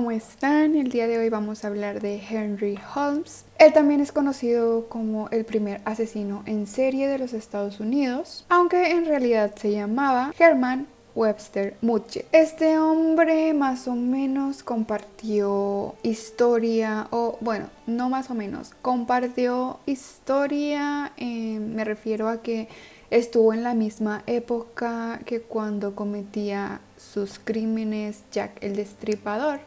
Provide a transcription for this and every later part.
¿cómo están? El día de hoy vamos a hablar de Henry Holmes. Él también es conocido como el primer asesino en serie de los Estados Unidos, aunque en realidad se llamaba Herman Webster Mudgett. Este hombre más o menos compartió historia, o bueno, no más o menos, compartió historia, me refiero a que estuvo en la misma época que cuando cometía sus crímenes Jack el Destripador,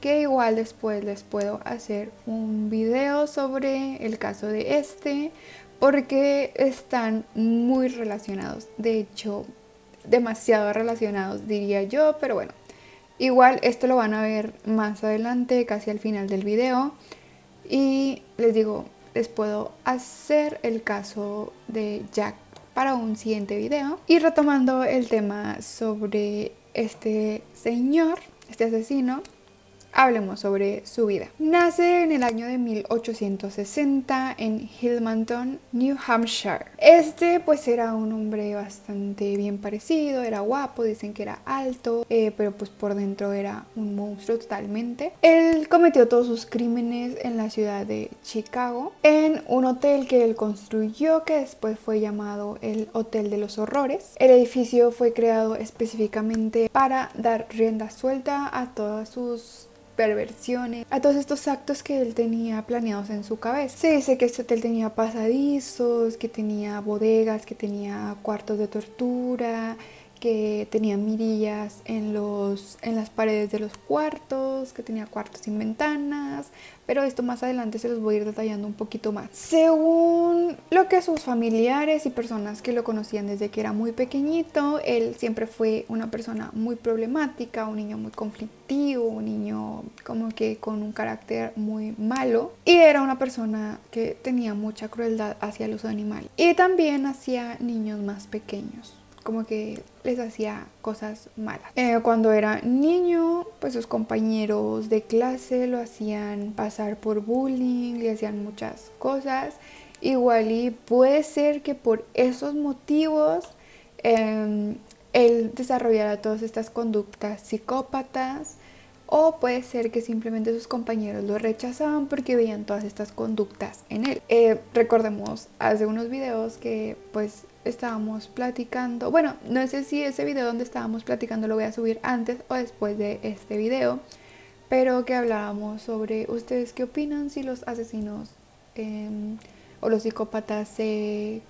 que igual después les puedo hacer un video sobre el caso de este, porque están muy relacionados, de hecho demasiado relacionados diría yo, pero bueno, igual esto lo van a ver más adelante, casi al final del video, y les digo, les puedo hacer el caso de Jack para un siguiente video. Y retomando el tema sobre este señor, este asesino, hablemos sobre su vida. Nace en el año de 1860 en Hillmanton, New Hampshire. Este pues era un hombre bastante bien parecido, era guapo, dicen que era alto, pero pues por dentro era un monstruo totalmente. Él cometió todos sus crímenes en la ciudad de Chicago, en un hotel que él construyó que después fue llamado el Hotel de los Horrores. El edificio fue creado específicamente para dar rienda suelta a todas sus perversiones, a todos estos actos que él tenía planeados en su cabeza. Se dice que este hotel tenía pasadizos, que tenía bodegas, que tenía cuartos de tortura, que tenía mirillas en las paredes de los cuartos, que tenía cuartos sin ventanas, pero esto más adelante se los voy a ir detallando un poquito más. Según lo que sus familiares y personas que lo conocían desde que era muy pequeñito, él siempre fue una persona muy problemática, un niño muy conflictivo, un niño como que con un carácter muy malo, y era una persona que tenía mucha crueldad hacia los animales y también hacia niños más pequeños, como que les hacía cosas malas. Cuando era niño, pues sus compañeros de clase lo hacían pasar por bullying, le hacían muchas cosas. Igual y puede ser que por esos motivos él desarrollara todas estas conductas psicópatas, o puede ser que simplemente sus compañeros lo rechazaban porque veían todas estas conductas en él. Recordemos hace unos videos que pues estábamos platicando, bueno, no sé si ese video donde estábamos platicando lo voy a subir antes o después de este video, pero que hablábamos sobre ustedes qué opinan si los asesinos o los psicópatas se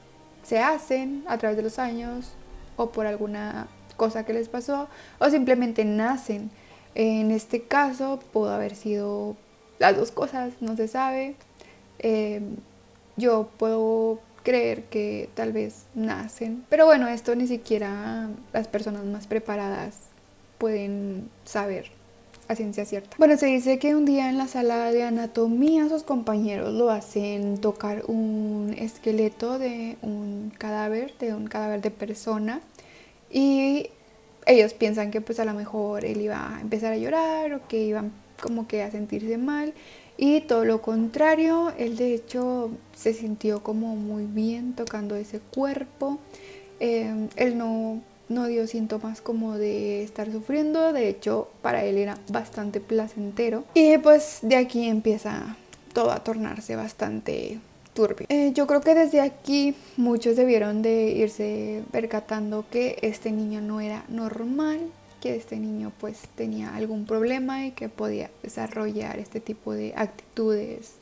hacen a través de los años o por alguna cosa que les pasó, o simplemente nacen. En este caso pudo haber sido las dos cosas, no se sabe. Yo puedo creer que tal vez nacen, pero bueno, esto ni siquiera las personas más preparadas pueden saber a ciencia cierta. Bueno, se dice que un día en la sala de anatomía sus compañeros lo hacen tocar un esqueleto de un cadáver de persona, y ellos piensan que pues a lo mejor él iba a empezar a llorar o que iba como que a sentirse mal, y todo lo contrario, él de hecho se sintió como muy bien tocando ese cuerpo. Él no dio síntomas como de estar sufriendo, de hecho para él era bastante placentero, y pues de aquí empieza todo a tornarse bastante turbio. Yo creo que desde aquí muchos debieron de irse percatando que este niño no era normal, que este niño pues tenía algún problema y que podía desarrollar este tipo de actitudes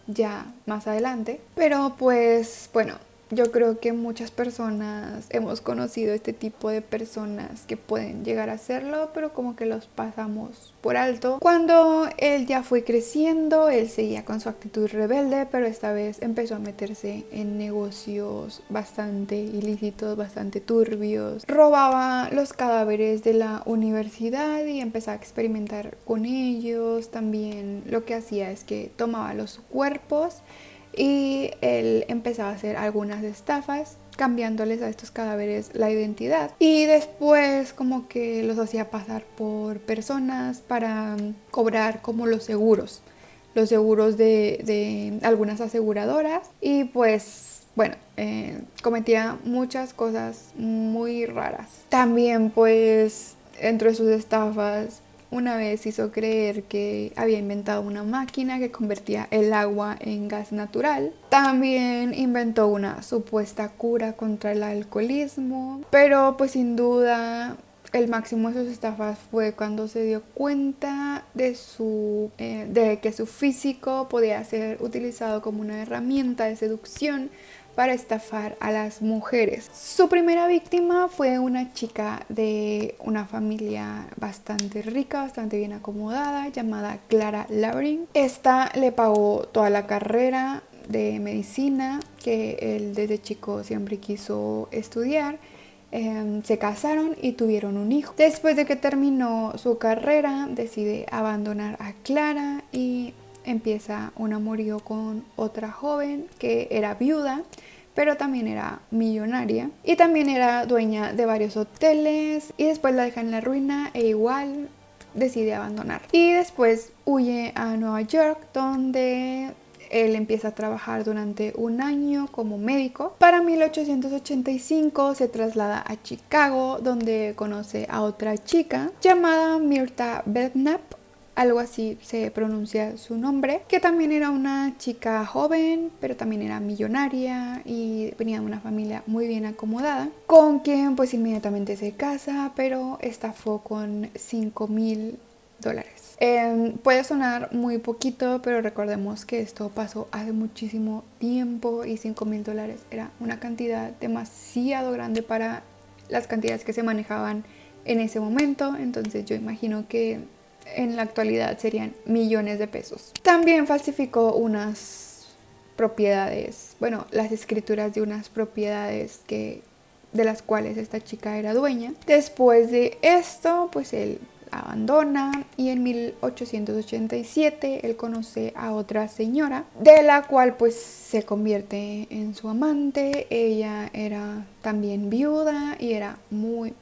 ya más adelante. Pero pues bueno, yo creo que muchas personas hemos conocido este tipo de personas que pueden llegar a hacerlo, pero como que los pasamos por alto. Cuando él ya fue creciendo, él seguía con su actitud rebelde, pero esta vez empezó a meterse en negocios bastante ilícitos, bastante turbios. Robaba los cadáveres de la universidad y empezaba a experimentar con ellos. También lo que hacía es que tomaba los cuerpos y él empezaba a hacer algunas estafas, cambiándoles a estos cadáveres la identidad, y después como que los hacía pasar por personas para cobrar como los seguros de algunas aseguradoras, y pues bueno, cometía muchas cosas muy raras. También pues dentro de sus estafas, una vez hizo creer que había inventado una máquina que convertía el agua en gas natural. También inventó una supuesta cura contra el alcoholismo, pero pues sin duda el máximo de sus estafas fue cuando se dio cuenta de que su físico podía ser utilizado como una herramienta de seducción para estafar a las mujeres. Su primera víctima fue una chica de una familia bastante rica, bastante bien acomodada, llamada Clara Lavery. Esta le pagó toda la carrera de medicina que él desde chico siempre quiso estudiar. Se casaron y tuvieron un hijo. Después de que terminó su carrera, decide abandonar a Clara y empieza un amorío con otra joven que era viuda, pero también era millonaria y también era dueña de varios hoteles, y después la deja en la ruina e igual decide abandonar. Y después huye a Nueva York, donde él empieza a trabajar durante un año como médico. Para 1885 se traslada a Chicago, donde conoce a otra chica llamada Myrta Belknap, algo así se pronuncia su nombre, que también era una chica joven, pero también era millonaria y venía de una familia muy bien acomodada, con quien pues inmediatamente se casa, pero estafó con $5,000. Puede sonar muy poquito, pero recordemos que esto pasó hace muchísimo tiempo y $5,000 era una cantidad demasiado grande para las cantidades que se manejaban en ese momento. Entonces yo imagino que en la actualidad serían millones de pesos. También falsificó unas propiedades, bueno, las escrituras de unas propiedades de las cuales esta chica era dueña. Después de esto, pues él abandona y en 1887 él conoce a otra señora, de la cual pues se convierte en su amante. Ella era también viuda y era muy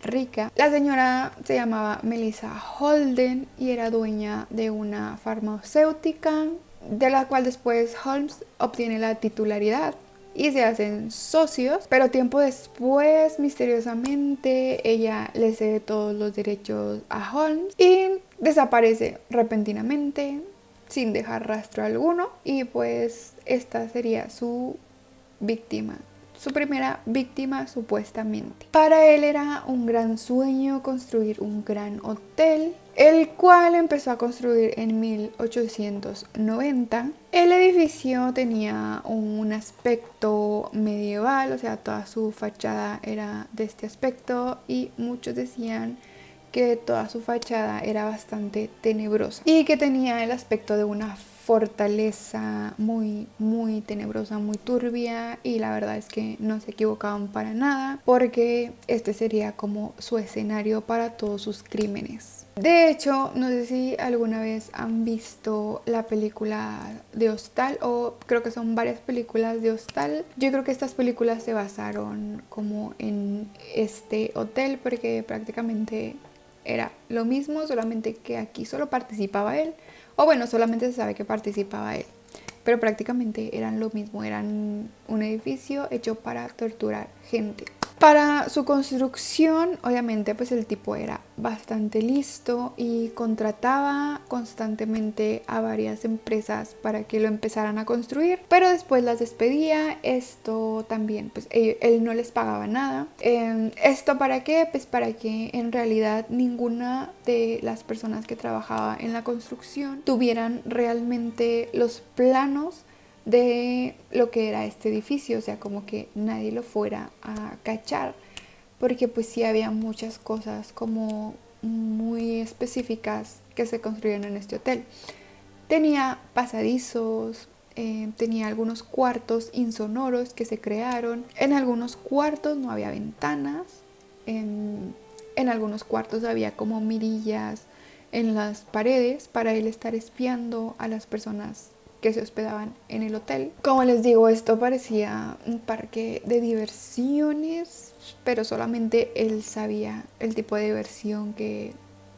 rica. La señora se llamaba Melissa Holden y era dueña de una farmacéutica, de la cual después Holmes obtiene la titularidad y se hacen socios, pero tiempo después, misteriosamente, ella le cede todos los derechos a Holmes y desaparece repentinamente sin dejar rastro alguno, y pues esta sería su víctima. Su primera víctima, supuestamente. Para él era un gran sueño construir un gran hotel, el cual empezó a construir en 1890. El edificio tenía un aspecto medieval, o sea, toda su fachada era de este aspecto, y muchos decían que toda su fachada era bastante tenebrosa y que tenía el aspecto de una fortaleza muy tenebrosa, muy turbia, y la verdad es que no se equivocaban para nada, porque este sería como su escenario para todos sus crímenes. De hecho, no sé si alguna vez han visto la película de Hostal, o creo que son varias películas de Hostal. Yo creo que estas películas se basaron como en este hotel, porque prácticamente era lo mismo, solamente que aquí solo participaba él. O bueno, solamente se sabe que participaba él, pero prácticamente eran lo mismo, eran un edificio hecho para torturar gente. Para su construcción, obviamente, pues el tipo era bastante listo y contrataba constantemente a varias empresas para que lo empezaran a construir, pero después las despedía. Esto también, pues él no les pagaba nada. ¿Esto para qué? Pues para que en realidad ninguna de las personas que trabajaba en la construcción tuvieran realmente los planos de lo que era este edificio, o sea, como que nadie lo fuera a cachar, porque pues sí había muchas cosas como muy específicas que se construyeron en este hotel. Tenía pasadizos, tenía algunos cuartos insonoros que se crearon, en algunos cuartos no había ventanas, en algunos cuartos había como mirillas en las paredes para él estar espiando a las personas que se hospedaban en el hotel. Como les digo, esto parecía un parque de diversiones, pero solamente él sabía el tipo de diversión que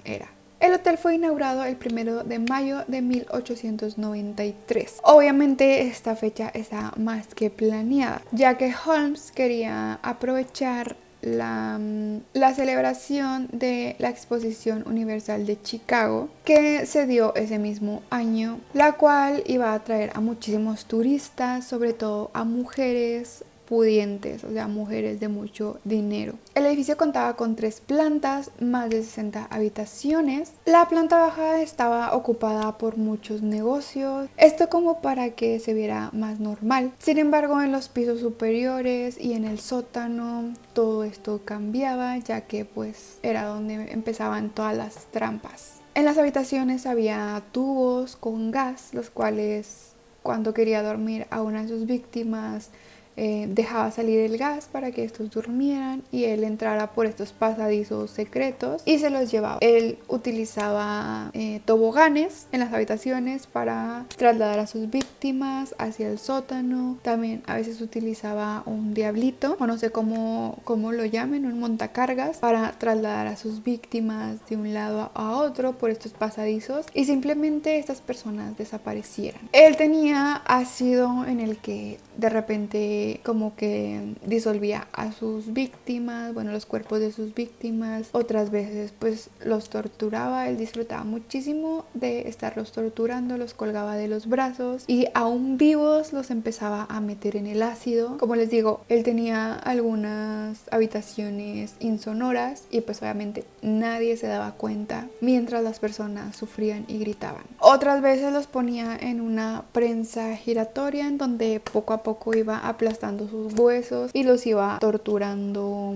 era. El hotel fue inaugurado el 1 de mayo de 1893. Obviamente esta fecha está más que planeada, ya que Holmes quería aprovechar la celebración de la Exposición Universal de Chicago, que se dio ese mismo año, la cual iba a atraer a muchísimos turistas, sobre todo a mujeres pudientes, o sea, mujeres de mucho dinero. El edificio contaba con 3 plantas, más de 60 habitaciones. La planta baja estaba ocupada por muchos negocios, esto como para que se viera más normal. Sin embargo, en los pisos superiores y en el sótano, todo esto cambiaba, ya que pues era donde empezaban todas las trampas. En las habitaciones había tubos con gas, los cuales cuando quería dormir a una de sus víctimas, dejaba salir el gas para que estos durmieran y él entrara por estos pasadizos secretos y se los llevaba. Él utilizaba toboganes en las habitaciones para trasladar a sus víctimas hacia el sótano. También a veces utilizaba un diablito, o no sé cómo lo llamen, un montacargas, para trasladar a sus víctimas de un lado a otro por estos pasadizos y simplemente estas personas desaparecieran. Él tenía ácido en el que de repente como que disolvía a sus víctimas, bueno, los cuerpos de sus víctimas. Otras veces pues los torturaba. Él disfrutaba muchísimo de estarlos torturando, los colgaba de los brazos y aún vivos los empezaba a meter en el ácido. Como les digo, él tenía algunas habitaciones insonoras y pues obviamente nadie se daba cuenta mientras las personas sufrían y gritaban. Otras veces los ponía en una prensa giratoria en donde poco a poco iba aplastando sus huesos y los iba triturando,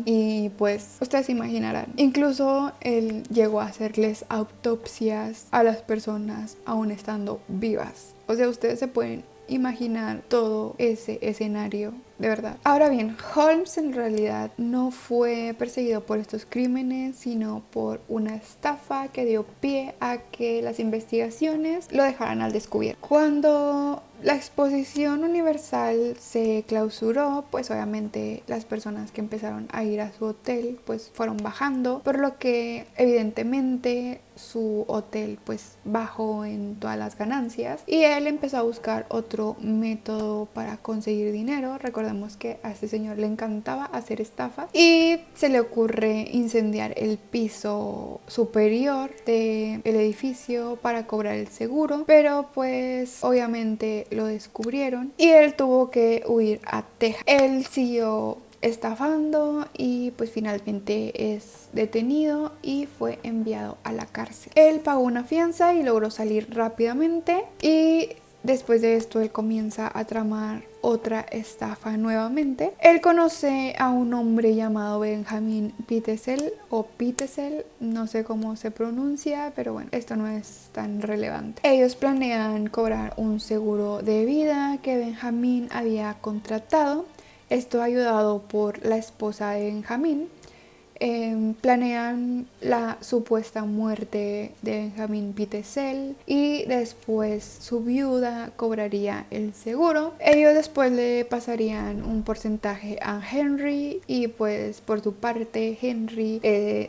y pues ustedes se imaginarán. Incluso él llegó a hacerles autopsias a las personas aún estando vivas. O sea, ustedes se pueden imaginar todo ese escenario, de verdad. Ahora bien, Holmes en realidad no fue perseguido por estos crímenes, sino por una estafa que dio pie a que las investigaciones lo dejaran al descubierto. Cuando la Exposición Universal se clausuró, pues obviamente las personas que empezaron a ir a su hotel pues fueron bajando, por lo que evidentemente su hotel pues bajó en todas las ganancias y él empezó a buscar otro método para conseguir dinero. Recordemos que a este señor le encantaba hacer estafas y se le ocurre incendiar el piso superior del edificio para cobrar el seguro, pero pues obviamente lo descubrieron y él tuvo que huir a Texas. Él siguió estafando y pues finalmente es detenido y fue enviado a la cárcel. Él pagó una fianza y logró salir rápidamente y después de esto él comienza a tramar otra estafa nuevamente. Él conoce a un hombre llamado Benjamin Pitezel o Pitezel, no sé cómo se pronuncia, pero bueno, esto no es tan relevante. Ellos planean cobrar un seguro de vida que Benjamin había contratado. Esto ayudado por la esposa de Benjamin. Planean la supuesta muerte de Benjamin Pitezel y después su viuda cobraría el seguro. Ellos después le pasarían un porcentaje a Henry y pues por su parte Henry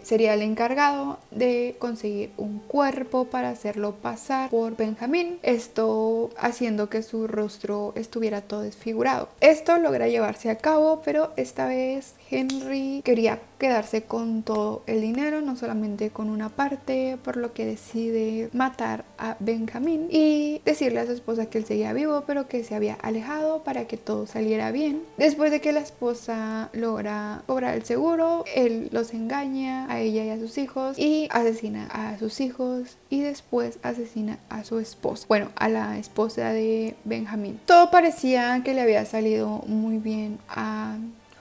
sería el encargado de conseguir un cuerpo para hacerlo pasar por Benjamin, esto haciendo que su rostro estuviera todo desfigurado. Esto logra llevarse a cabo, pero esta vez Henry quería quedarse con todo el dinero, no solamente con una parte, por lo que decide matar a Benjamin y decirle a su esposa que él seguía vivo, pero que se había alejado para que todo saliera bien. Después de que la esposa logra cobrar el seguro, él los engaña a ella y a sus hijos y asesina a sus hijos y después asesina a su esposa, bueno, a la esposa de Benjamin. Todo parecía que le había salido muy bien a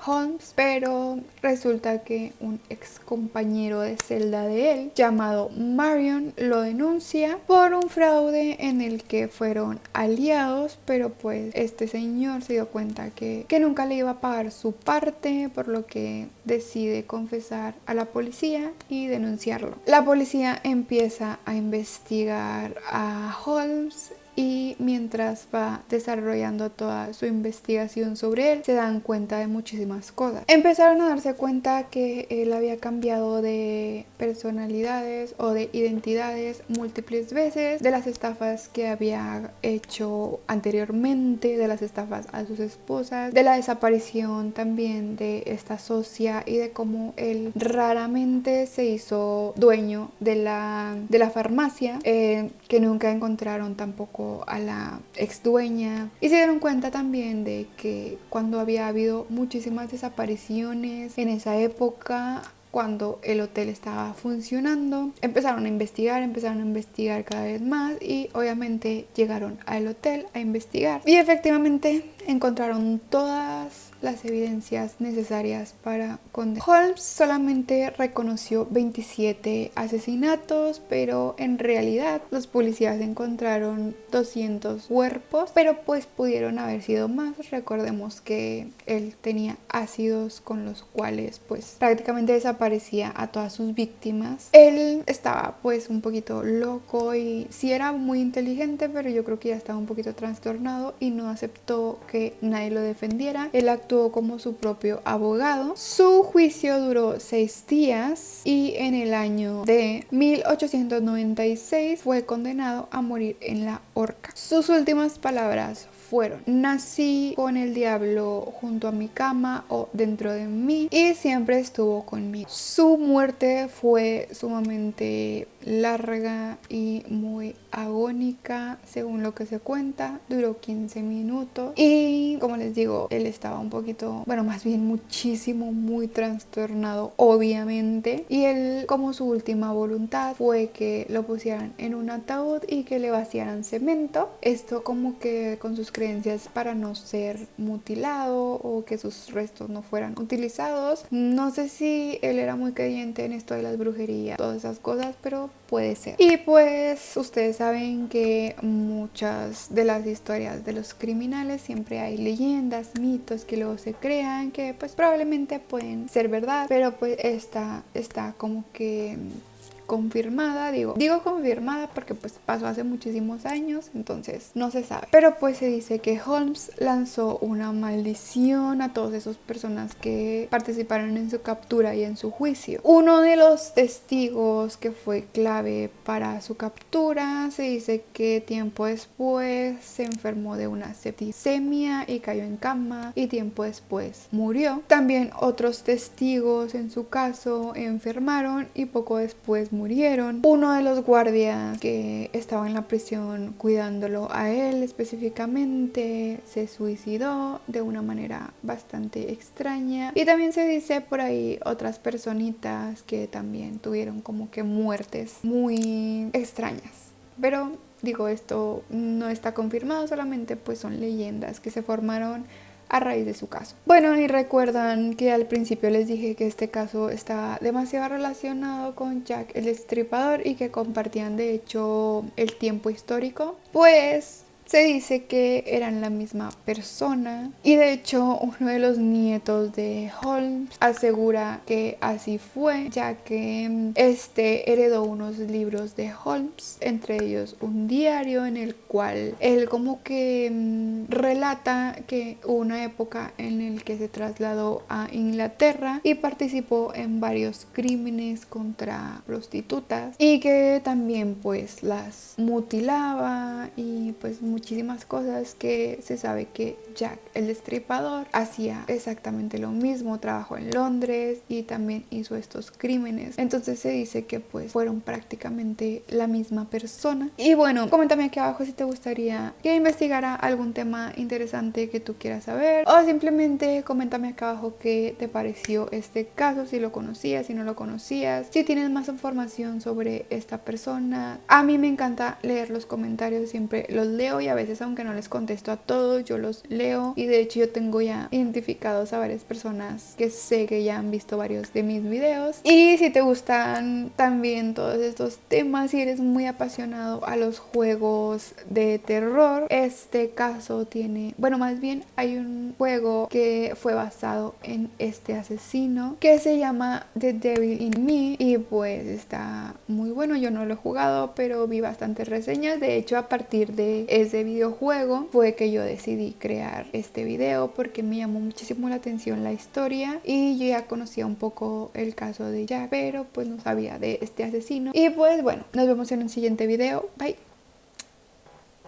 Holmes, pero resulta que un ex compañero de celda de él llamado Marion lo denuncia por un fraude en el que fueron aliados, pero pues este señor se dio cuenta que nunca le iba a pagar su parte, por lo que decide confesar a la policía y denunciarlo. La policía empieza a investigar a Holmes y mientras va desarrollando toda su investigación sobre él, se dan cuenta de muchísimas cosas. Empezaron a darse cuenta que él había cambiado de personalidades o de identidades múltiples veces, de las estafas que había hecho anteriormente, de las estafas a sus esposas, de la desaparición también de esta socia y de cómo él raramente se hizo dueño de la farmacia, que nunca encontraron tampoco a la ex dueña, y se dieron cuenta también de que cuando había habido muchísimas desapariciones en esa época, cuando el hotel estaba funcionando, empezaron a investigar cada vez más y obviamente llegaron al hotel a investigar y efectivamente encontraron todas las evidencias necesarias para condenar. Holmes solamente reconoció 27 asesinatos, pero en realidad los policías encontraron 200 cuerpos, pero pues pudieron haber sido más. Recordemos que él tenía ácidos con los cuales pues prácticamente desaparecía a todas sus víctimas. Él estaba pues un poquito loco y sí era muy inteligente, pero yo creo que ya estaba un poquito trastornado y no aceptó que nadie lo defendiera. Él actuó como su propio abogado. Su juicio duró 6 días y en el año de 1896 fue condenado a morir en la horca. Sus últimas palabras fueron: nací con el diablo junto a mi cama o dentro de mí y siempre estuvo conmigo. Su muerte fue sumamente larga y muy agónica, según lo que se cuenta. Duró 15 minutos y como les digo, él estaba un poquito, bueno, más bien muchísimo, muy trastornado, obviamente, y él, como su última voluntad, fue que lo pusieran en un ataúd y que le vaciaran cemento. Esto como que con sus creencias para no ser mutilado o que sus restos no fueran utilizados. No sé si él era muy creyente en esto de las brujerías, todas esas cosas, pero puede ser. Y pues ustedes saben que muchas de las historias de los criminales siempre hay leyendas, mitos que luego se crean, que pues probablemente pueden ser verdad, pero pues esta está como que confirmada, digo confirmada porque pues pasó hace muchísimos años, entonces no se sabe, pero pues se dice que Holmes lanzó una maldición a todas esas personas que participaron en su captura y en su juicio. Uno de los testigos que fue clave para su captura se dice que tiempo después se enfermó de una septicemia y cayó en cama y tiempo después murió. También otros testigos en su caso enfermaron y poco después murieron. Uno de los guardias que estaba en la prisión cuidándolo a él específicamente se suicidó de una manera bastante extraña, y también se dice por ahí otras personitas que también tuvieron como que muertes muy extrañas, pero digo, esto no está confirmado, solamente pues son leyendas que se formaron a raíz de su caso. Bueno, y recuerdan que al principio les dije que este caso está demasiado relacionado con Jack el Destripador y que compartían de hecho el tiempo histórico. Pues se dice que eran la misma persona y de hecho uno de los nietos de Holmes asegura que así fue, ya que este heredó unos libros de Holmes, entre ellos un diario en el cual él como que relata que hubo una época en el que se trasladó a Inglaterra y participó en varios crímenes contra prostitutas y que también pues las mutilaba y pues muchísimas cosas, que se sabe que Jack el Destripador hacía exactamente lo mismo, trabajó en Londres y también hizo estos crímenes, entonces se dice que pues fueron prácticamente la misma persona. Y bueno, coméntame aquí abajo si te gustaría que investigara algún tema interesante que tú quieras saber, o simplemente coméntame acá abajo qué te pareció este caso, si lo conocías, si no lo conocías, si tienes más información sobre esta persona. A mí me encanta leer los comentarios, siempre los leo y a veces, aunque no les contesto a todos, yo los leo, y de hecho yo tengo ya identificados a varias personas que sé que ya han visto varios de mis videos. Y si te gustan también todos estos temas, si eres muy apasionado a los juegos de terror, este caso tiene, bueno, más bien hay un juego que fue basado en este asesino que se llama The Devil in Me, y pues está muy bueno. Yo no lo he jugado, pero vi bastantes reseñas. De hecho, a partir de ese videojuego fue que yo decidí crear este video, porque me llamó muchísimo la atención la historia y yo ya conocía un poco el caso de Jack, pero pues no sabía de este asesino. Y pues bueno, nos vemos en un siguiente video. Bye.